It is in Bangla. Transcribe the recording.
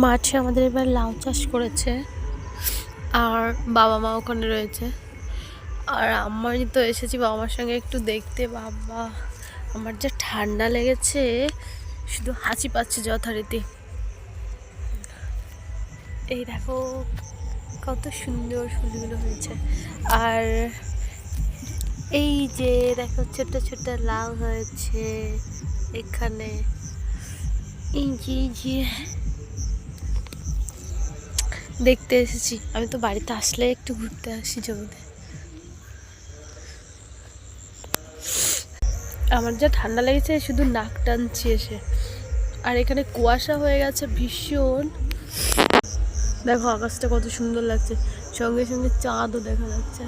মাঠে আমাদের এবার লাউ চাষ করেছে, আর বাবা মা ওখানে রয়েছে। আর আমি তো এসেছি বাবা মার সঙ্গে একটু দেখতে। বাবা, আমার যা ঠান্ডা লেগেছে, শুধু হাঁচি পাচ্ছে যথারীতি। এই দেখো কত সুন্দর ফুলগুলো হয়েছে। আর এই যে দেখো ছোট ছোট লাউ হয়েছে এখানে। এই যে দেখতে এসেছি। আমি তো বাড়িতে আসলে একটু ঘুরতে আসি জমিতে। আমার যা ঠান্ডা লেগেছে, শুধু নাক টানছি এসে। আর এখানে কুয়াশা হয়ে গেছে ভীষণ। দেখো আকাশটা কত সুন্দর লাগছে, সঙ্গে সঙ্গে চাঁদও দেখা যাচ্ছে।